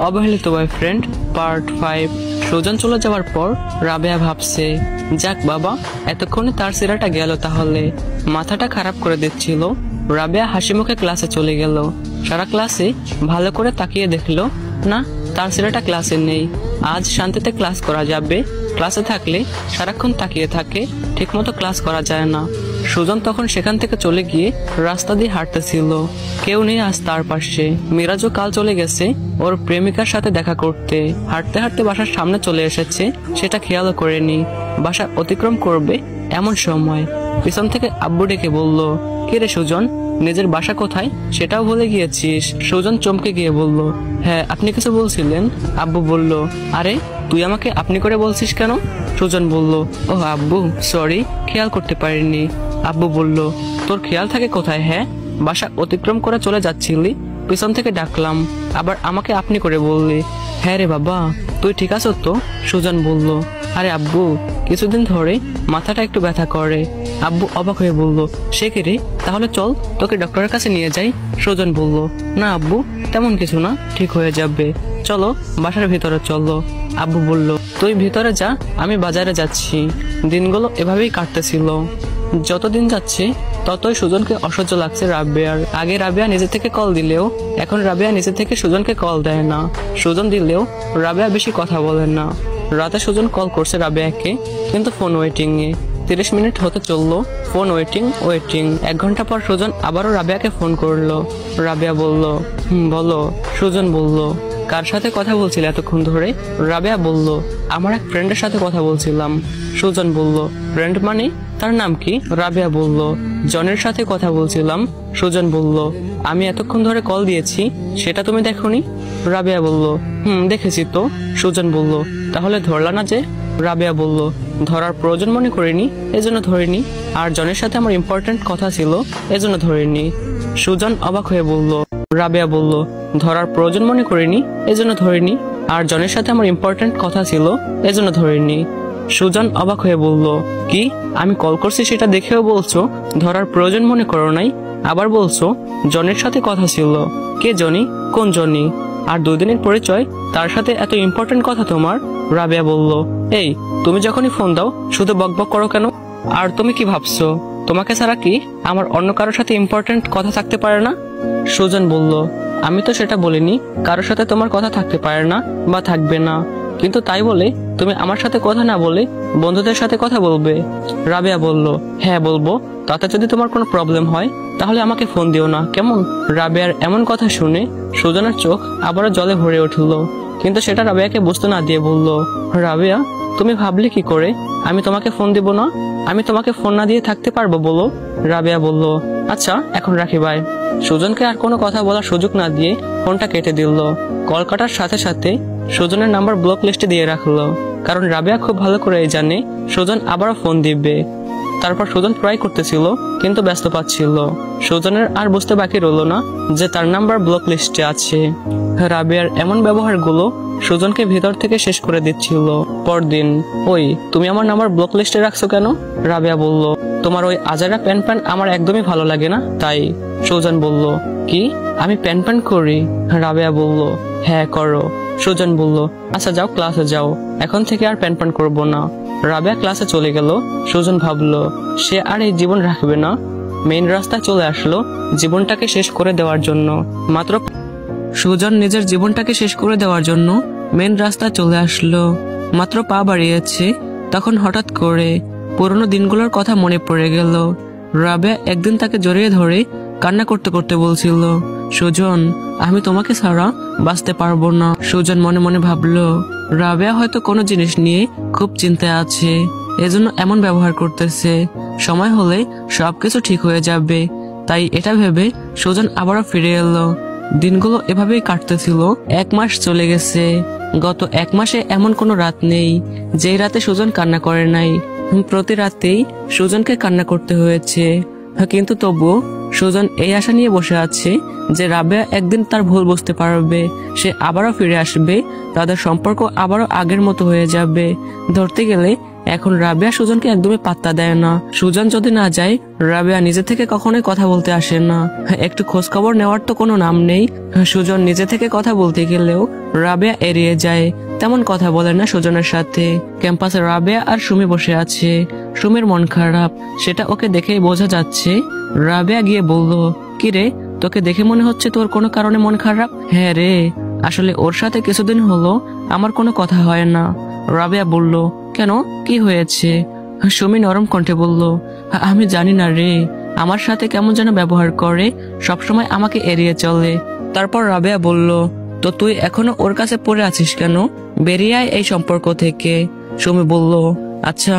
অবহেলিত boyfriend part 5। Sujan চলে যাওয়ার পর রাবেয়া ভাবছে, যাক বাবা, এতক্ষণে তার সিরাটা গেল। তাহলে মাথাটা খারাপ করে দিচ্ছিল। রাবেয়া হাসি মুখে ক্লাসে চলে গেল। সারা ক্লাসে ভালো করে তাকিয়ে দেখলো, না, তার সিরাটা ক্লাসে নেই। আজ শান্তিতে ক্লাস করা যাবে। ক্লাসে থাকলে সারাক্ষণ তাকিয়ে থাকে, ঠিকমতো ক্লাস করা যায় না। সুজন তখন সেখান থেকে চলে গিয়ে রাস্তা দিয়ে হাঁটতেছিল। কেউ নেই আজ তার পাশে। মিরাজও কাল চলে গেছে ওর প্রেমিকার সাথে দেখা করতে। হাঁটতে হাঁটতে বাসার সামনে চলে এসেছে, সেটা খেয়াল করেনি। বাসা অতিক্রম করবে এমন সময় পিছন থেকে আব্বু ডেকে বলল, কিরে সুজন, নিজের বাসা কোথায় সেটাও ভুলে গিয়েছিস? সুজন চমকে গিয়ে বলল, হ্যাঁ, আপনি কিছু বলছিলেন? আব্বু বলল, আরে তুই আমাকে আপনি করে বলছিস কেন? সুজন বলল, ও আব্বু সরি, খেয়াল করতে পারিনি। আব্বু বলল, তোর খেয়াল থাকে কোথায়? হ্যাঁ, বাসা অতিক্রম করে চলে যাচ্ছিলি, পিছন থেকে ডাকলাম, আবার আমাকে আপনি করে বললি। হ্যাঁ রে বাবা, তুই ঠিক আছো তো? সুজন বলল, আরে আব্বু, কিছুদিন ধরে মাথাটা একটু ব্যথা করে। আব্বু অবাক হয়ে বলল, সে কি রে? তাহলে চল তোকে ডক্টরের কাছে নিয়ে যাই। সুজন বলল, না আব্বু, তেমন কিছু না, ঠিক হয়ে যাবে। চলো বাসার ভিতরে চলো। আব্বু বলল, তুই ভিতরে যা, আমি বাজারে যাচ্ছি। দিনগুলো এভাবেই কাটতেছিল। যতদিন যাচ্ছে ততই সুজনকে অসহ্য লাগছে রাবেয়ার। আগে রাবেয়া নিজে থেকে কল দিলেও এখন রাবেয়া নিজে থেকে সুজনকে কল দেয় না। সুজন দিলেও রাবেয়া বেশি কথা বলে না। রাতে সুজন কল করছে রাবেয়াকে, কিন্তু ফোন ওয়েটিং এ। 30 মিনিট হতে চললো, ফোন ওয়েটিং। 1 ঘন্টা পর সুজন আবারও রাবেয়াকে ফোন করলো। রাবেয়া বলল, বলো। সুজন বলল, কার সাথে কথা বলছিলে এতক্ষণ ধরে? রাবেয়া বলল, আমার এক ফ্রেন্ডের সাথে কথা বলছিলাম। সুজন বলল, ফ্রেন্ড মানে তার নাম কি? রাবেয়া বলল, জনের সাথে কথা বলছিলাম। সুজন বলল, আমি এতক্ষণ ধরে কল দিয়েছি, সেটা তুমি দেখোনি? রাবেয়া বলল, দেখেছি তো। সুজন বলল, তাহলে ধরলা না যে? রাবেয়া বলল, ধরার প্রয়োজন মনে করিনি, এজন্য ধরিনি। আর জনের সাথে আমার ইম্পর্টেন্ট কথা ছিল, এজন্য ধরিনি। সুজন অবাক হয়ে বলল। রাবেয়া বলল, ধরার প্রয়োজন মনে করিনি, এজন্য ধরিনি। আর জনের সাথে আমার ইম্পর্টেন্ট কথা ছিল, এজন্য ধরিনি। সুজন অবাক হয়ে বলল, কি, আমি কল করছি সেটা দেখেও বলছো ধরার প্রয়োজন মনে করো নাই? আবার বলছো জনের সাথে কথা ছিল। কে জনি? কোন জনি? আর 2 দিনের পরিচয়, তার সাথে এত ইম্পর্টেন্ট কথা তোমার? রাবেয়া বলল, এই তুমি যখনই ফোন দাও শুধু বকবক করো কেন? আর তুমি কি ভাবছো তোমাকে ছাড়া কি আমার অন্য কারোর সাথে ইম্পর্টেন্ট কথা থাকতে পারে না? সুজন বলল, আমি তো সেটা বলিনি কারোর সাথে তোমার কথা থাকতে পারে না বা থাকবে না, কিন্তু তাই বলে তুমি আমার সাথে কথা না বলে বন্ধুদের সাথে কথা বলবে? রাবেয়া বলল, হ্যাঁ বলবো, তাতে যদি তোমার কোনো প্রবলেম হয় তাহলে আমাকে ফোন দিও না, কেমন? রাবেয়ার এমন কথা শুনে সুজনের চোখ আবারও জলে ভরে উঠল, কিন্তু সেটা রাবেয়াকে বুঝতে না দিয়ে বলল, রাবেয়া, তুমি ভাবলে কি করে আমি তোমাকে ফোন দিব না? আমি তোমাকে ফোন না দিয়ে থাকতে পারবো বলো? রাবেয়া বলল, আচ্ছা এখন রাখি, বাই। সুজনকে আর কোনো কথা বলার সুযোগ না দিয়ে ফোনটা কেটে দিল। কল কাটার সাথে সাথে সুজনের নাম্বার ব্লক লিস্টে দিয়ে রাখলো, কারণ রাবেয়া খুব ভালো করে জানে সুজন আবারও ফোন দিবে। তারপর সুজন ট্রাই করতেছিল, কিন্তু ব্যস্ত পাচ্ছিল। সুজনের আর বুঝতে বাকি রইল না যে তার নাম্বার ব্লক লিস্টে আছে। রাবেয়ার এমন ব্যবহারগুলো সুজনকে ভিতর থেকে শেষ করে দিচ্ছিল। পরদিন, ওই তুমি আমার নাম্বার ব্লক লিস্টে রাখছো কেন? রাবেয়া বলল, তোমার ওই আজারা প্যান আমার একদমই ভালো লাগে না, তাই। সুজন বলল, কি, আমি প্যান করি? রাবেয়া বলল, হ্যাঁ করো। সুজন বলল, আচ্ছা যাও, ক্লাসে যাও, এখন থেকে আর প্যান করবো না। রাবেয়া ক্লাসে চলে গেল। সুজন ভাবলো সে আর এই জীবন রাখবে না। মেইন রাস্তায় চলে আসলো জীবনটাকে শেষ করে দেওয়ার জন্য। সুজন নিজের জীবনটাকে শেষ করে দেওয়ার জন্য মেইন রাস্তায় চলে আসলো। মাত্র পা বাড়িয়েছে, তখন হঠাৎ করে পুরনো দিনগুলোর কথা মনে পড়ে গেল। রাবেয়া একদিন তাকে জড়িয়ে ধরে কান্না করতে করতে বলছিল, সুজন, আমি তোমাকে ছাড়া বাঁচতে পারবো না। সুজন মনে মনে ভাবলো রাবেয়া হয়তো কোনো জিনিস নিয়ে খুব চিন্তায় আছে, এজন্য এমন ব্যবহার করতেছে। সময় হলে সবকিছু ঠিক হয়ে যাবে। তাই এটা ভেবে সুজন আবারও ফিরে এলো। দিনগুলো এভাবেই কাটতেছিল। 1 মাস চলে গেছে। গত 1 মাসে এমন কোনো রাত নেই যেই রাতে সুজন কান্না করে নাই। প্রতি রাতেই সুজনকে কান্না করতে হয়েছে, কিন্তু তবুও সুজন এই আশা নিয়ে বসে আছে যে রাবেয়া একদিন তার ভুল বুঝতে পারবে, সে আবারও ফিরে আসবে, তাদের সম্পর্ক আবারও আগের মতো হয়ে যাবে। ধরতে গেলে এখন রাবেয়া সুজনকে একদমই পাত্তা দেয় না। সুজন যদি না যায়, রাবেয়া নিজে থেকে কখনোই কথা বলতে আসে না। একটু খোঁজ খবর নেওয়ার তো কোনো নাম নেই। সুজন নিজে থেকে কথা বলতে গেলেও রাবেয়া এড়িয়ে যায়, তেমন কথা বলে না সুজনের সাথে। ক্যাম্পাসে রাবেয়া আর সুমি বসে আছে। সুমির মন খারাপ, সেটা ওকে দেখেই বোঝা যাচ্ছে। রাবেয়া গিয়ে বলল, কি রে, তোকে দেখে মনে হচ্ছে তোর কোনো কারণে মন খারাপ। হ্যাঁ রে, আসলে ওর সাথে কিছুদিন হলো আমার কোনো কথা হয় না। রাবেয়া বলল, কেন, কি হয়েছে? সুমি নরম কণ্ঠে বলল, আমি জানি না রে, আমার সাথে কেমন যেন ব্যবহার করে, সবসময় আমাকে এড়িয়ে চলে। তারপর রাবেয়া বলল, তো তুই এখনো ওর কাছে পড়ে আছিস কেন? বেরিয়ে আয় এই সম্পর্ক থেকে। সুমি বলল, আচ্ছা,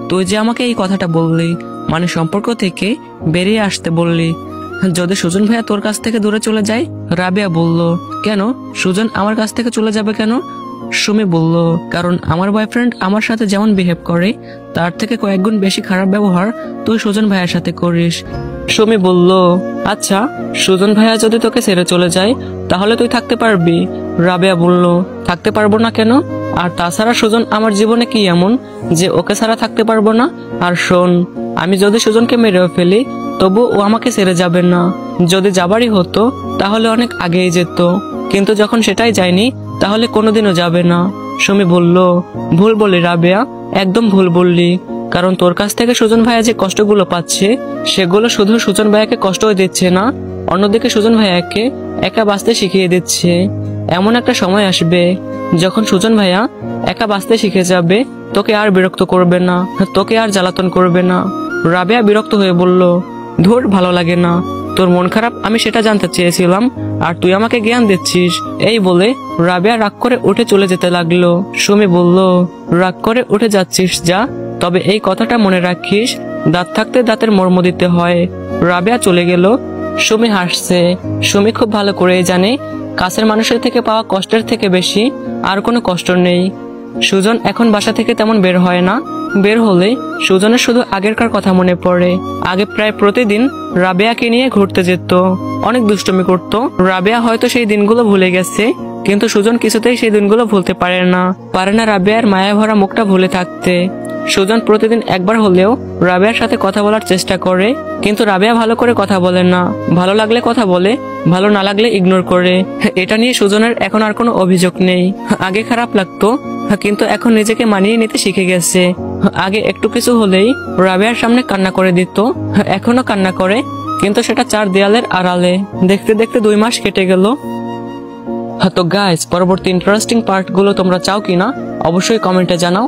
তুই যে আমাকে এই কথাটা বললি, মানে সম্পর্ক থেকে বেরিয়ে আসতে বললি, যদি সুজন ভাইয়া তোর কাছ থেকে দূরে চলে যায়? রাবেয়া বলল, কেন, সুজন আমার কাছ থেকে চলে যাবে কেন? সুমি বলল, কারণ আমার বয়ফ্রেন্ড আমার সাথে যেমন বিহেভ করে তার থেকে কয়েকগুণ বেশি খারাপ ব্যবহার তুই সুজন ভাইয়ার সাথে করিস। সুমি বলল, আচ্ছা, সুজন ভাইয়া যদি তোকে ছেড়ে চলে যায় তাহলে তুই থাকতে পারবি? রাবেয়া বলল, থাকতে পারবো না কেন? আর তাছাড়া সুজন আমার জীবনে কি এমন যে ওকে ছাড়া থাকতে পারবো না? আর শোন, আমি যদি সুজনকে মেরেও ফেলি তবু ও আমাকে ছেড়ে যাবে না। যদি যাবারই হতো তাহলে অনেক আগেই যেত, কিন্তু যখন সেটাই যায়নি তাহলে কোনোদিনও যাবে না। সুমি বলল, ভুল বললি রাবেয়া, একদম ভুল বললি। কারণ তোর কাছ থেকে সুজন ভাইয়া যে কষ্টগুলো পাচ্ছে সেগুলো শুধু সুজন ভাইয়াকে কষ্টই দিচ্ছে না, অন্যদিকে সুজন ভাইয়াকে একা বাঁচতে শিখিয়ে দিচ্ছে। এমন একটা সময় আসবে যখন সুজন ভাইয়া একা বাঁচতে শিখে যাবে, তোকে আর বিরক্ত করবে না, তোকে আর জ্বালাতন করবে না। রাবেয়া বিরক্ত হয়ে বলল, ধুর, ভালো লাগে না, তোর মন খারাপ আমি সেটা জানতে চেয়েছিলাম আর তুই আমাকে জ্ঞান দিচ্ছিস। এই বলে রাবেয়া রাগ করে উঠে চলে যেতে লাগলো। সুমি বলল, রাগ করে উঠে যাচ্ছিস যা, তবে এই কথাটা মনে রাখিস, দাঁত থাকতে দাঁতের মর্ম দিতে হয়। রাবেয়া চলে গেল। সুমি হাসছে। সুমি খুব ভালো করে জানে কাছের মানুষের থেকে পাওয়া কষ্টের থেকে বেশি আর কোনো কষ্ট নেই। সুজন এখন বাসা থেকে তেমন বের হয় না, বের হলে সুজনের শুধু আগেরকার কথা মনে পড়ে। আগে প্রায় প্রতিদিন রাবেয়াকে নিয়ে ঘুরতে যেত, অনেক দুষ্টুমি করত। রাবেয়া হয়তো সেই দিনগুলো ভুলে গেছে, কিন্তু সুজন কিছুতেই সেই দিনগুলো ভুলতে পারে না রাবেয়ার মায়া ভরা মুখটা ভুলে থাকতে। সুজন প্রতিদিন একবার হলেও রাবেয়ার সাথে কথা বলার চেষ্টা করে, কিন্তু রাবেয়া ভালো করে কথা বলে না। ভালো লাগলে কথা বলে, ভালো না লাগলে ইগনোর করে। এটা নিয়ে সুজনের এখন আর কোনো অভিযোগ নেই। আগে খারাপ লাগতো, কিন্তু এখন নিজেকে মানিয়ে নিতে শিখে গেছে। আগে একটু কিছু হলেই রাবেয়ার সামনে কান্না করে দিত, এখনো কান্না করে, কিন্তু সেটা চার দেয়ালের আড়ালে। দেখতে দেখতে 2 মাস কেটে গেল। তো গাইস, পরবর্তী ইন্টারেস্টিং পার্ট গুলো তোমরা চাও কিনা অবশ্যই কমেন্টে জানাও।